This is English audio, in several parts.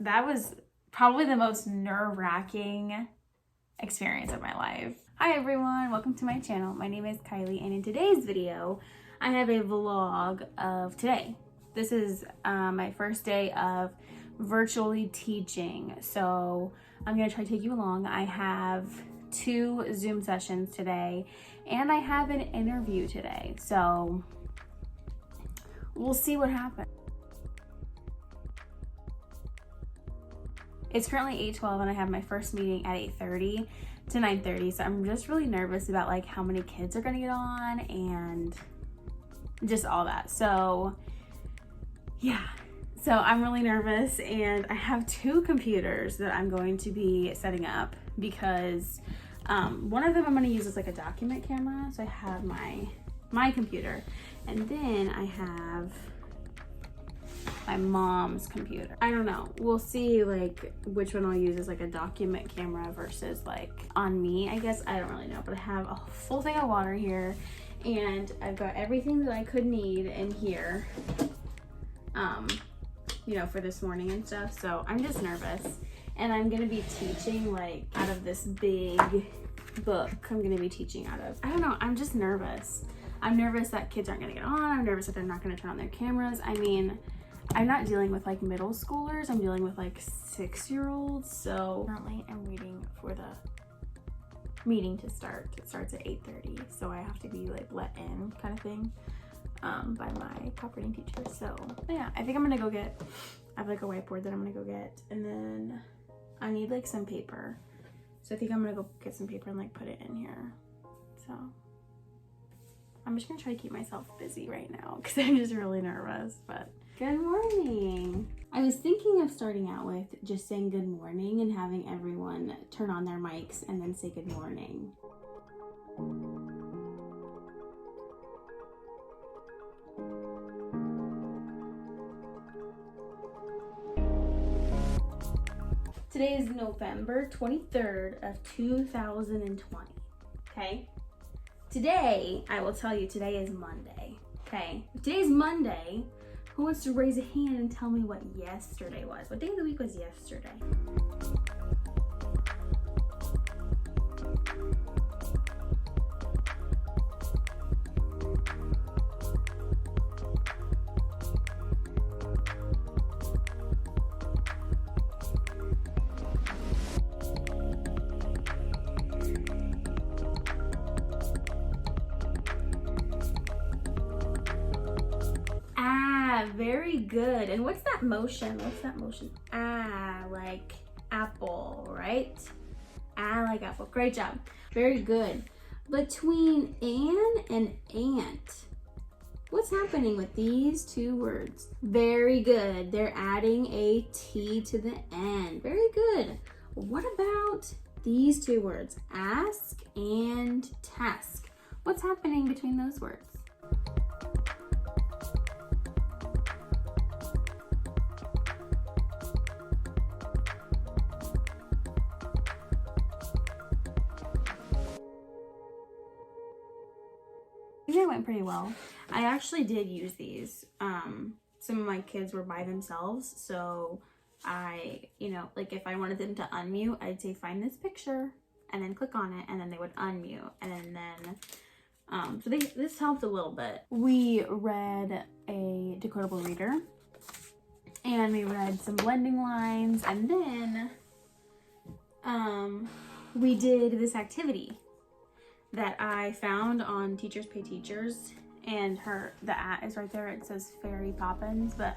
That was probably the most nerve-wracking experience of my life. Hi everyone, welcome to my channel. My name is Kylie, and in today's video, I have a vlog of today. This is my first day of virtually teaching, so I'm gonna try to take you along. I have 2 Zoom sessions today, and I have an interview today, so we'll see what happens. It's currently 8:12 and I have my first meeting at 8:30 to 9:30, so I'm just really nervous about like how many kids are gonna get on and just all that. So yeah, so I'm really nervous, and I have 2 computers that I'm going to be setting up because one of them I'm gonna use as like a document camera. So I have my computer, and then I have my mom's computer. I don't know, we'll see like which one I'll use as like a document camera versus like on me, I guess. I don't really know, but I have a full thing of water here, and I've got everything that I could need in here, you know, for this morning and stuff. So I'm just nervous, and I'm gonna be teaching like out of this big book. I'm gonna be teaching out of, I don't know, I'm just nervous. I'm nervous that kids aren't gonna get on. I'm nervous that they're not gonna turn on their cameras. I mean, I'm not dealing with like middle schoolers, I'm dealing with like 6-year-olds. So currently I'm waiting for the meeting to start. It starts at 8:30, so I have to be like let in kind of thing by my operating teacher. So yeah, I think I'm gonna go get, I have like a whiteboard that I'm gonna go get, and then I need like some paper. So I think I'm gonna go get some paper and like put it in here. So I'm just gonna try to keep myself busy right now because I'm just really nervous. But good morning. I was thinking of starting out with just saying good morning and having everyone turn on their mics and then say good morning. Today is November 23rd of 2020, okay? Today, I will tell you, today is Monday, okay? If today's Monday, who wants to raise a hand and tell me what yesterday was? What day of the week was yesterday? Very good. And what's that motion? What's that motion? Ah, like apple, right? Ah, like apple. Great job. Very good. Between an and ant, what's happening with these 2 words? Very good. They're adding a T to the end. Very good. What about these 2 words? Ask and task. What's happening between those words? It went pretty well. I actually did use these. Some of my kids were by themselves, so I, you know, like if I wanted them to unmute, I'd say find this picture and then click on it, and then they would unmute, and then so this helped a little bit. We read a decodable reader, and we read some blending lines, and then we did this activity that I found on Teachers Pay Teachers, and the @ is right there. It says Fairy Poppins, but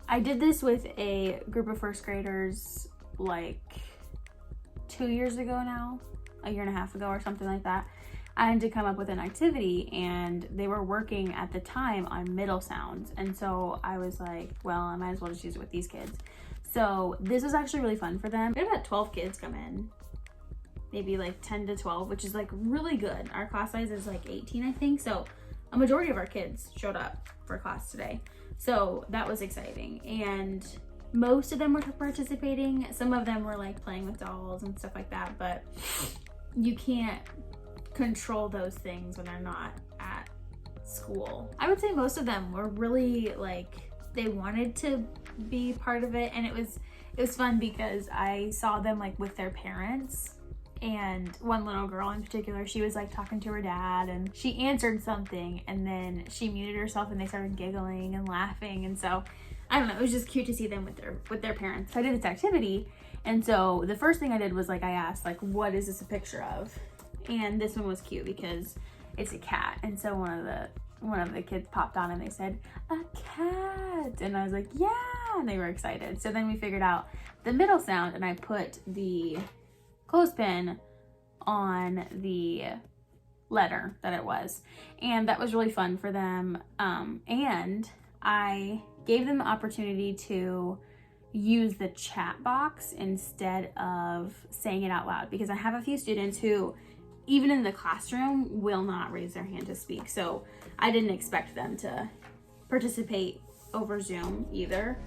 I did this with a group of 1st graders like 2 years ago now, a year and a half ago or something like that. I had to come up with an activity, and they were working at the time on middle sounds, and so I was like, well, I might as well just use it with these kids. So this was actually really fun for them. We had about 12 kids come in, maybe like 10 to 12, which is like really good. Our class size is like 18, I think. So a majority of our kids showed up for class today. So that was exciting. And most of them were participating. Some of them were like playing with dolls and stuff like that, but you can't control those things when they're not at school. I would say most of them were really like, they wanted to be part of it. And it was fun because I saw them like with their parents. And one little girl in particular, she was like talking to her dad and she answered something and then she muted herself and they started giggling and laughing. And so, I don't know, it was just cute to see them with their parents. So I did this activity. And so the first thing I did was like, I asked like, what is this a picture of? And this one was cute because it's a cat. And so one of the kids popped on and they said, a cat. And I was like, yeah, and they were excited. So then we figured out the middle sound and I put the clothespin on the letter that it was. And that was really fun for them. And I gave them the opportunity to use the chat box instead of saying it out loud, because I have a few students who, even in the classroom, will not raise their hand to speak. So I didn't expect them to participate over Zoom either.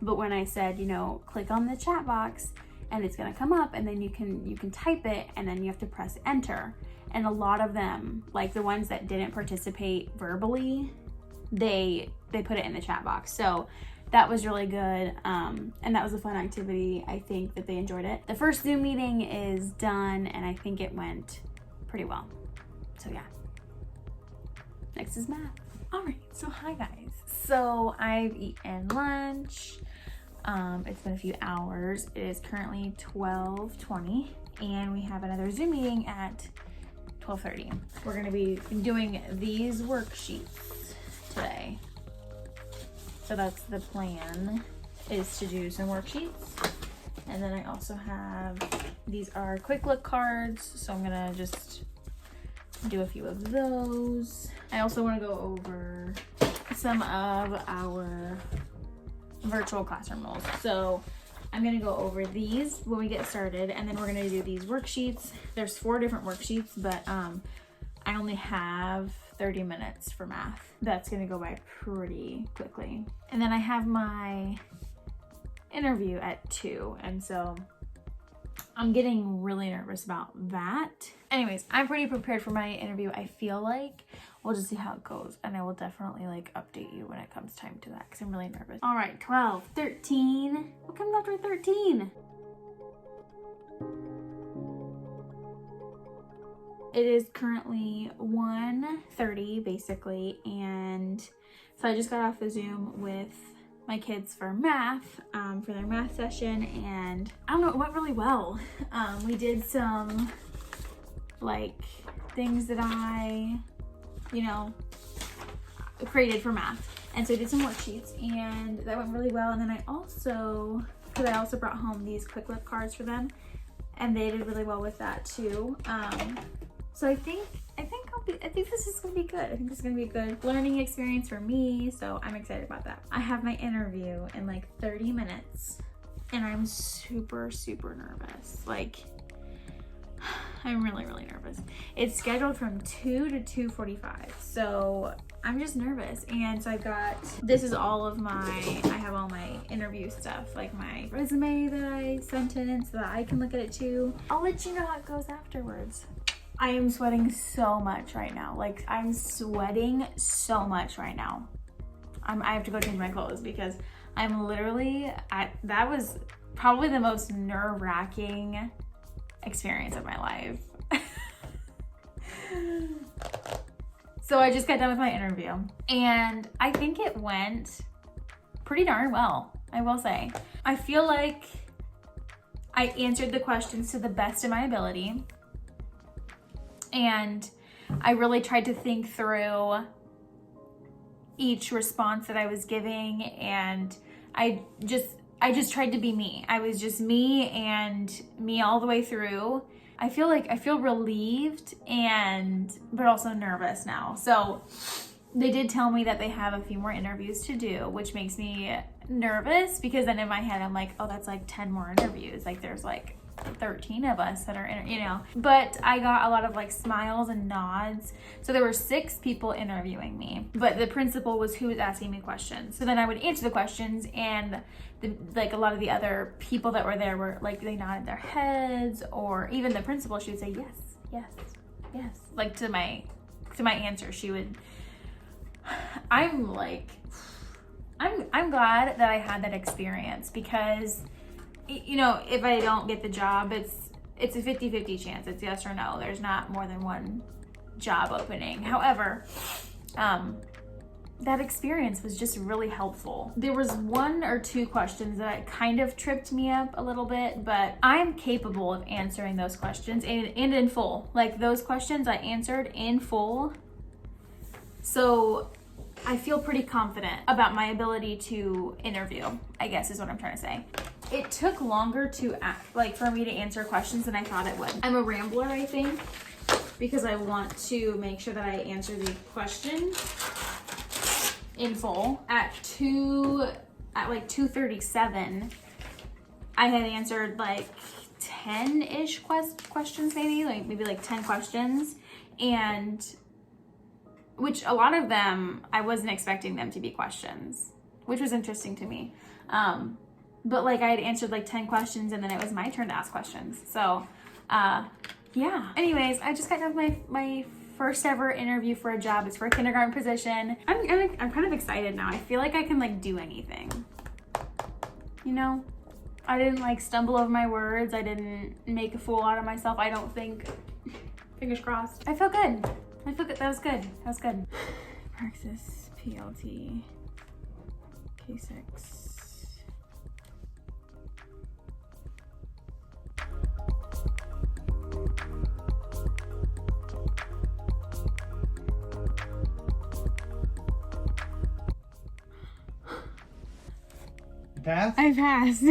But when I said, you know, click on the chat box and it's gonna come up and then you can type it and then you have to press enter. And a lot of them, like the ones that didn't participate verbally, they put it in the chat box. So that was really good. And that was a fun activity. I think that they enjoyed it. The first Zoom meeting is done and I think it went pretty well. So yeah. Next is math. All right, so hi guys. So I've eaten lunch. It's been a few hours. It is currently 12:20 and we have another Zoom meeting at 12:30. We're gonna be doing these worksheets today. So that's the plan, is to do some worksheets. And then I also have, these are quick look cards. So I'm gonna just do a few of those. I also wanna go over some of our virtual classroom roles. So I'm gonna go over these when we get started, and then we're gonna do these worksheets. There's 4 different worksheets, but I only have 30 minutes for math. That's gonna go by pretty quickly. And then I have my interview at 2, and so I'm getting really nervous about that. Anyways, I'm pretty prepared for my interview. I feel like we'll just see how it goes, and I will definitely like update you when it comes time to that because I'm really nervous. All right, 12, 13. What comes after 13? It is currently 1:30 basically, and so I just got off the Zoom with my kids for math, for their math session, and I don't know, it went really well. We did some like things that I, you know, created for math, and so I did some worksheets and that went really well. And then I also brought home these quick look cards for them and they did really well with that too. So I think this is gonna be good. I think this is gonna be a good learning experience for me. So I'm excited about that. I have my interview in like 30 minutes and I'm super, super nervous. Like, I'm really, really nervous. It's scheduled from 2 to 2:45. So I'm just nervous. And so this is all of I have all my interview stuff, like my resume that I sent in so that I can look at it too. I'll let you know how it goes afterwards. I am sweating so much right now. Like, I'm sweating so much right now. I have to go change my clothes because I'm literally, that was probably the most nerve-wracking experience of my life. So I just got done with my interview and I think it went pretty darn well, I will say. I feel like I answered the questions to the best of my ability. And I really tried to think through each response that I was giving, and I just tried to be me. I was just me and me all the way through. I feel relieved but also nervous now. So they did tell me that they have a few more interviews to do, which makes me nervous because then in my head I'm like, oh, that's like 10 more interviews. Like there's like 13 of us that are in, you know. But I got a lot of like smiles and nods. So there were 6 people interviewing me, but the principal was who was asking me questions. So then I would answer the questions, and like a lot of the other people that were there were like, they nodded their heads, or even the principal, she would say yes, yes, yes, like to my answer. She would, I'm like I'm glad that I had that experience because, you know, if I don't get the job, it's a 50-50 chance. It's yes or no. There's not more than one job opening. However, that experience was just really helpful. There was 1 or 2 questions that kind of tripped me up a little bit, but I'm capable of answering those questions and in full. Like those questions I answered in full. So I feel pretty confident about my ability to interview, I guess is what I'm trying to say. It took longer to for me to answer questions than I thought it would. I'm a rambler, I think, because I want to make sure that I answer the question in full. At like 2:37, I had answered like 10-ish questions, maybe like 10 questions, and which a lot of them, I wasn't expecting them to be questions, which was interesting to me. But like I had answered like 10 questions and then it was my turn to ask questions. So, yeah. Anyways, I just got done with my first ever interview for a job. It's for a kindergarten position. I'm kind of excited now. I feel like I can like do anything. You know? I didn't like stumble over my words. I didn't make a fool out of myself, I don't think. Fingers crossed. I feel good. That was good. That was good. Praxis, PLT, K6. Pass? I passed.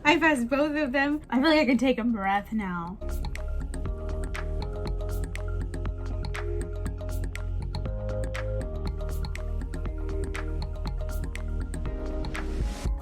I passed both of them. I feel like I can take a breath now.